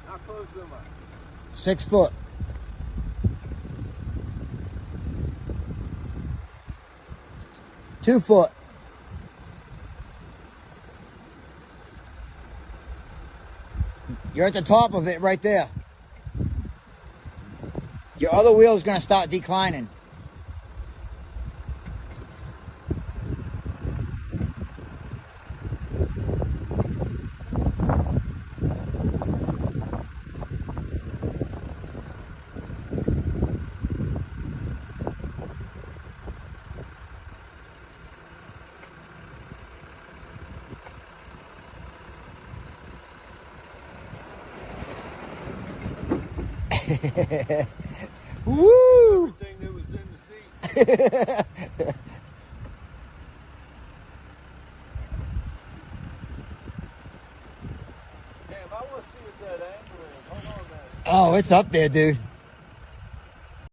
How close am I? 6 foot. Two foot. You're at the top of it right there. Your other wheel's gonna start declining. Woo! Everything that was in the seat. Damn, I want to see what that angle is. Hold on a minute. Oh, it's up there, dude.